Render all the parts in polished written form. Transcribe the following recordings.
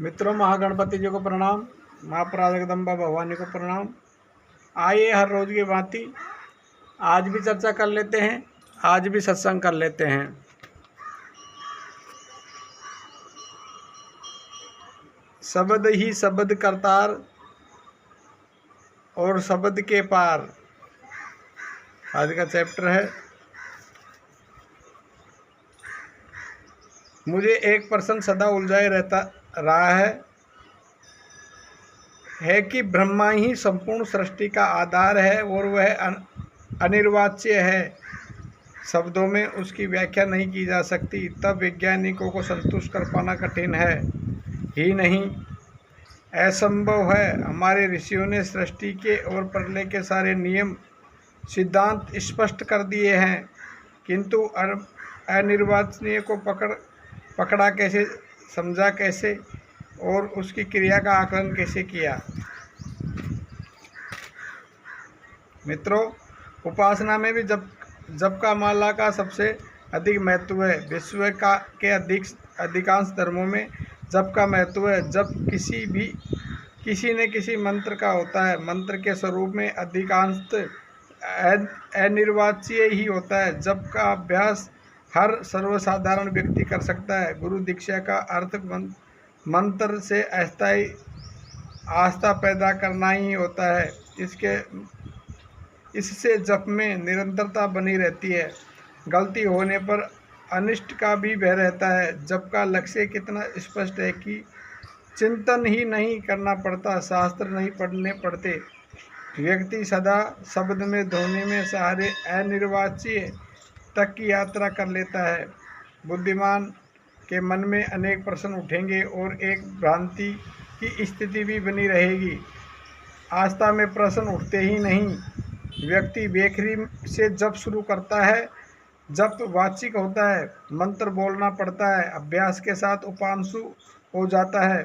मित्रों, महागणपति जी को प्रणाम, महापराग जगदम्बा भवानी को प्रणाम। आइए हर रोज की भांति आज भी चर्चा कर लेते हैं, आज भी सत्संग कर लेते हैं। शब्द ही शब्द करतार और शब्द के पार, आज का चैप्टर है। मुझे एक प्रश्न सदा उलझाए रहा है कि ब्रह्मा ही संपूर्ण सृष्टि का आधार है और वह अनिर्वाच्य है, शब्दों में उसकी व्याख्या नहीं की जा सकती। तब वैज्ञानिकों को संतुष्ट कर पाना कठिन है ही नहीं, असंभव है। हमारे ऋषियों ने सृष्टि के और प्रलय के सारे नियम सिद्धांत स्पष्ट कर दिए हैं, किंतु अनिर्वाचनीय को पकड़ा कैसे, समझा कैसे और उसकी क्रिया का आकलन कैसे किया। मित्रों, उपासना में भी जप का माला का सबसे अधिक महत्व है। विश्व के अधिकांश धर्मों में जप का महत्व है। जप किसी न किसी मंत्र का होता है। मंत्र के स्वरूप में अधिकांशतः अनिर्वाच्य ही होता है। जप का अभ्यास हर सर्वसाधारण व्यक्ति कर सकता है। गुरु दीक्षा का अर्थ मंत्र से अस्थायी आस्था पैदा करना ही होता है। इससे जप में निरंतरता बनी रहती है। गलती होने पर अनिष्ट का भी भय रहता है। जप का लक्ष्य कितना स्पष्ट है कि चिंतन ही नहीं करना पड़ता, शास्त्र नहीं पढ़ने पड़ते। व्यक्ति सदा शब्द में ध्वनि में सहारे अनिर्वाच्य तक की यात्रा कर लेता है। बुद्धिमान के मन में अनेक प्रश्न उठेंगे और एक भ्रांति की स्थिति भी बनी रहेगी। आस्था में प्रश्न उठते ही नहीं। व्यक्ति बेखरी से जप शुरू करता है। जप वाचिक होता है, मंत्र बोलना पड़ता है, अभ्यास के साथ उपांशु हो जाता है,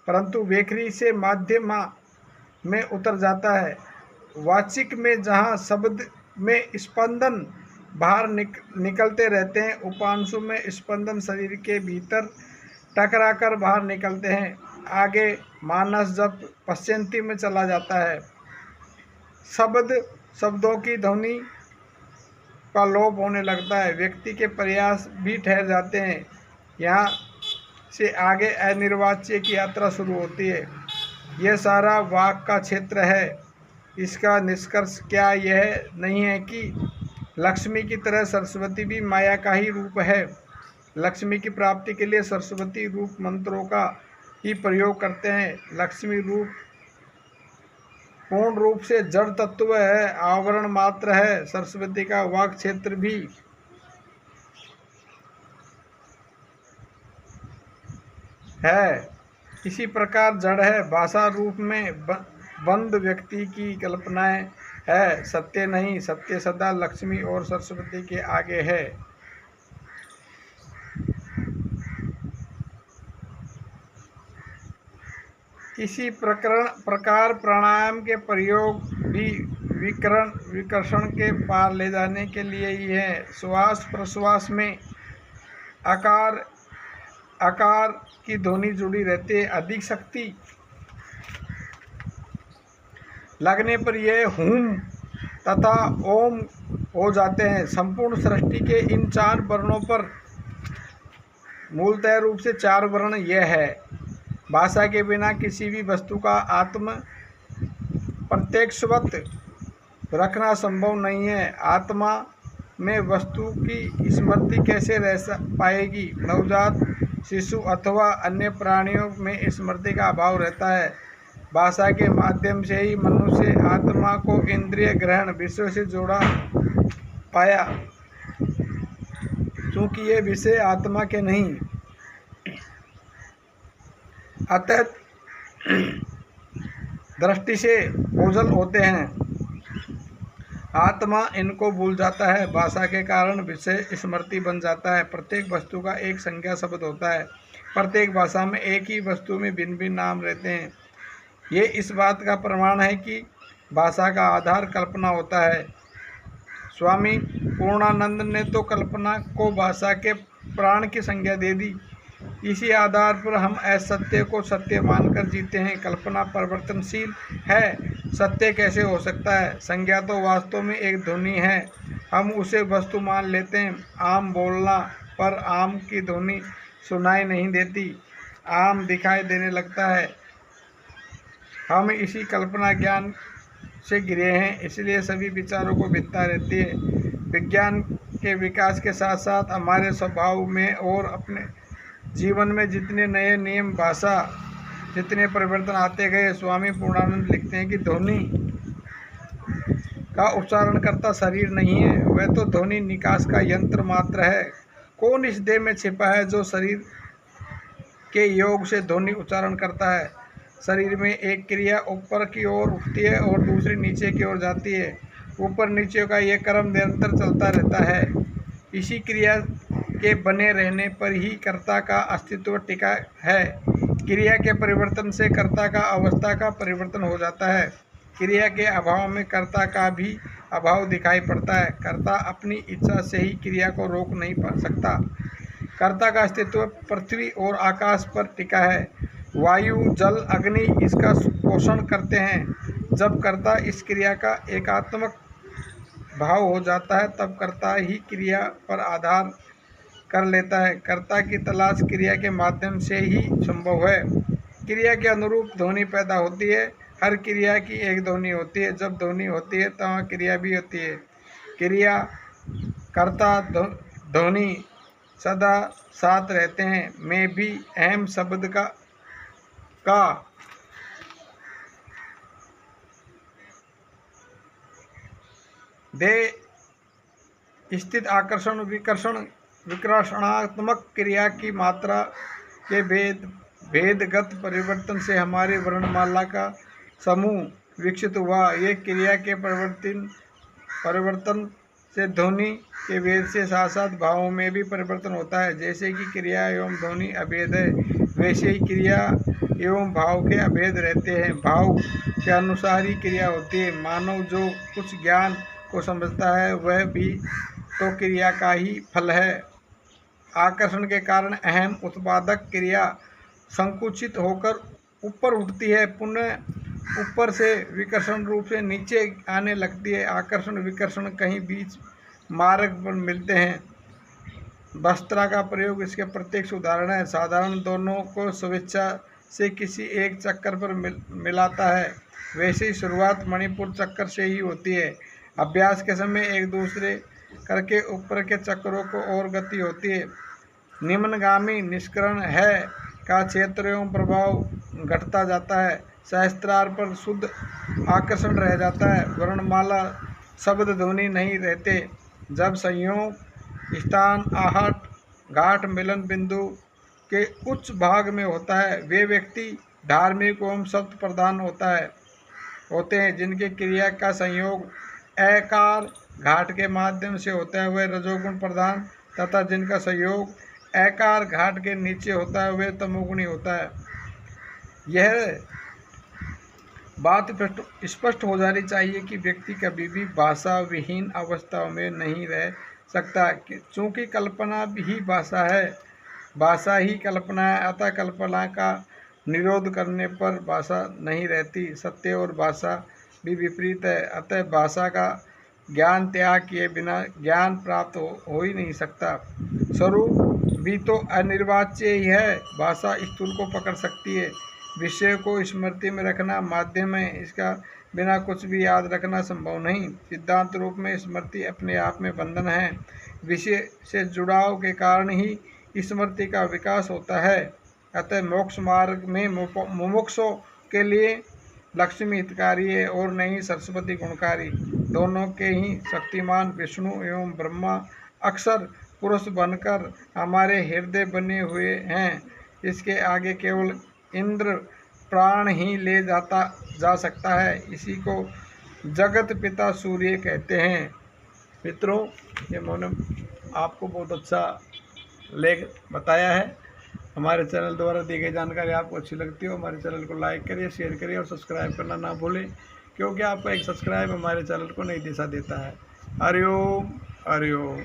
परंतु बेखरी से माध्यमा में उतर जाता है। वाचिक में जहाँ शब्द में स्पंदन बाहर निकलते रहते हैं, उपांशु में स्पंदन शरीर के भीतर टकराकर बाहर निकलते हैं। आगे मानस जप पश्चंती में चला जाता है। शब्दों की ध्वनि का लोप होने लगता है। व्यक्ति के प्रयास भी ठहर जाते हैं। यहाँ से आगे अनिर्वाच्य की यात्रा शुरू होती है। यह सारा वाक का क्षेत्र है। इसका निष्कर्ष क्या यह नहीं है कि लक्ष्मी की तरह सरस्वती भी माया का ही रूप है। लक्ष्मी की प्राप्ति के लिए सरस्वती रूप मंत्रों का ही प्रयोग करते हैं। लक्ष्मी रूप पूर्ण रूप से जड़ तत्व है, आवरण मात्र है। सरस्वती का वाक क्षेत्र भी है, इसी प्रकार जड़ है। भाषा रूप में बंद व्यक्ति की कल्पनाएं है, सत्य नहीं। सत्य सदा लक्ष्मी और सरस्वती के आगे है। इसी प्रकार प्राणायाम के प्रयोग भी विकर्षण के पार ले जाने के लिए ही है। श्वास प्रश्वास में आकार की ध्वनि जुड़ी रहती है। अधिक शक्ति लगने पर यह हुम तथा ओम हो जाते हैं। संपूर्ण सृष्टि के इन चार वर्णों पर मूलतः रूप से चार वर्ण यह है। भाषा के बिना किसी भी वस्तु का आत्म प्रत्यक्षवत रखना संभव नहीं है। आत्मा में वस्तु की स्मृति कैसे रह पाएगी? नवजात शिशु अथवा अन्य प्राणियों में स्मृति का अभाव रहता है। भाषा के माध्यम से ही मनुष्य आत्मा को इंद्रिय ग्रहण विषय से जोड़ा पाया, क्योंकि ये विषय आत्मा के नहीं, अतः दृष्टि से ओझल होते हैं। आत्मा इनको भूल जाता है। भाषा के कारण विषय स्मृति बन जाता है। प्रत्येक वस्तु का एक संज्ञा शब्द होता है। प्रत्येक भाषा में एक ही वस्तु में भिन्न भिन्न नाम रहते हैं। ये इस बात का प्रमाण है कि भाषा का आधार कल्पना होता है। स्वामी पूर्णानंद ने तो कल्पना को भाषा के प्राण की संज्ञा दे दी। इसी आधार पर हम असत्य को सत्य मानकर जीते हैं। कल्पना परिवर्तनशील है, सत्य कैसे हो सकता है? संज्ञा तो वास्तव में एक ध्वनि है, हम उसे वस्तु मान लेते हैं। आम बोलना पर आम की ध्वनि सुनाई नहीं देती, आम दिखाई देने लगता है। हम इसी कल्पना ज्ञान से घिरे हैं, इसलिए सभी विचारों को भिन्नता रहती है। विज्ञान के विकास के साथ साथ हमारे स्वभाव में और अपने जीवन में जितने नए नियम, भाषा, जितने परिवर्तन आते गए, स्वामी पूर्णानंद लिखते हैं कि ध्वनि का उच्चारण करता शरीर नहीं है, वह तो ध्वनि निकास का यंत्र मात्र है। कौन इस देह में छिपा है जो शरीर के योग से ध्वनि उच्चारण करता है? शरीर में एक क्रिया ऊपर की ओर उठती है और दूसरी नीचे की ओर जाती है। ऊपर नीचे का यह क्रम निरंतर चलता रहता है। इसी क्रिया के बने रहने पर ही कर्ता का अस्तित्व टिका है। क्रिया के परिवर्तन से कर्ता का अवस्था का परिवर्तन हो जाता है। क्रिया के अभाव में कर्ता का भी अभाव दिखाई पड़ता है। कर्ता अपनी इच्छा से ही क्रिया को रोक नहीं पा सकता। कर्ता का अस्तित्व पृथ्वी और आकाश पर टिका है। वायु, जल, अग्नि इसका पोषण करते हैं। जब कर्ता इस क्रिया का एकात्मक भाव हो जाता है तब कर्ता ही क्रिया पर आधार कर लेता है। कर्ता की तलाश क्रिया के माध्यम से ही संभव है। क्रिया के अनुरूप ध्वनि पैदा होती है। हर क्रिया की एक ध्वनि होती है। जब ध्वनि होती है तो वहाँ क्रिया भी होती है। क्रिया, कर्ता, ध्वनि सदा साथ रहते हैं। मैं भी अहम शब्द का देह स्थित आकर्षण विकर्षणात्मक क्रिया की मात्रा के भेदगत परिवर्तन से हमारी वर्णमाला का समूह विकसित हुआ। ये क्रिया के परिवर्तन से ध्वनि के भेद से साथ साथ भावों में भी परिवर्तन होता है। जैसे कि क्रिया एवं ध्वनि अभेद है, वैसे ही क्रिया एवं भाव के अभेद रहते हैं। भाव के अनुसार ही क्रिया होती है। मानव जो कुछ ज्ञान को समझता है वह भी तो क्रिया का ही फल है। आकर्षण के कारण अहम उत्पादक क्रिया संकुचित होकर ऊपर उठती है, पुनः ऊपर से विकर्षण रूप से नीचे आने लगती है। आकर्षण विकर्षण कहीं बीच मार्ग पर मिलते हैं। वस्त्रा का प्रयोग इसके प्रत्यक्ष उदाहरण है। साधारण दोनों को स्वेच्छा से किसी एक चक्कर पर मिलाता है, वैसे ही शुरुआत मणिपुर चक्कर से ही होती है। अभ्यास के समय एक दूसरे करके ऊपर के चक्रों को और गति होती है। निम्नगामी निष्करण है का क्षेत्र एवं प्रभाव घटता जाता है। सहस्त्रार पर शुद्ध आकर्षण रह जाता है। वर्णमाला शब्द ध्वनि नहीं रहते। जब संयोग, स्थान, आहट, घाट मिलन बिंदु के उच्च भाग में होता है, वे व्यक्ति धार्मिक एवं शब्द प्रधान होते हैं। जिनके क्रिया का संयोग एकार घाट के माध्यम से होता है वह रजोगुण प्रधान, तथा जिनका संयोग एकार घाट के नीचे होता है वह तमोगुणी होता है। यह बात स्पष्ट हो जानी चाहिए कि व्यक्ति कभी भी भाषा विहीन अवस्था में नहीं रह सकता, चूँकि कल्पना ही भाषा है, भाषा ही कल्पना है। अतः कल्पना का निरोध करने पर भाषा नहीं रहती। सत्य और भाषा भी विपरीत है। अतः भाषा का ज्ञान त्याग किए बिना ज्ञान प्राप्त हो ही नहीं सकता। स्वरूप भी तो अनिर्वाच्य ही है। भाषा स्थूल को पकड़ सकती है, विषय को स्मृति में रखना माध्यम है, इसका बिना कुछ भी याद रखना संभव नहीं। सिद्धांत रूप में स्मृति अपने आप में बंधन है। विषय से जुड़ाव के कारण ही स्मृति का विकास होता है। अतः मोक्ष मार्ग में मुमुक्षों के लिए लक्ष्मी हितकारी है और नहीं सरस्वती गुणकारी। दोनों के ही शक्तिमान विष्णु एवं ब्रह्मा अक्षर पुरुष बनकर हमारे हृदय बने हुए हैं। इसके आगे केवल इंद्र प्राण ही ले जा सकता है। इसी को जगत पिता सूर्य कहते हैं। मित्रों, ये मैंने आपको बहुत अच्छा लेख बताया है। हमारे चैनल द्वारा दी गई जानकारी आपको अच्छी लगती हो, हमारे चैनल को लाइक करिए, शेयर करिए और सब्सक्राइब करना ना भूलें, क्योंकि आपका एक सब्सक्राइब हमारे चैनल को नई दिशा देता है। हरिओम हरिओम।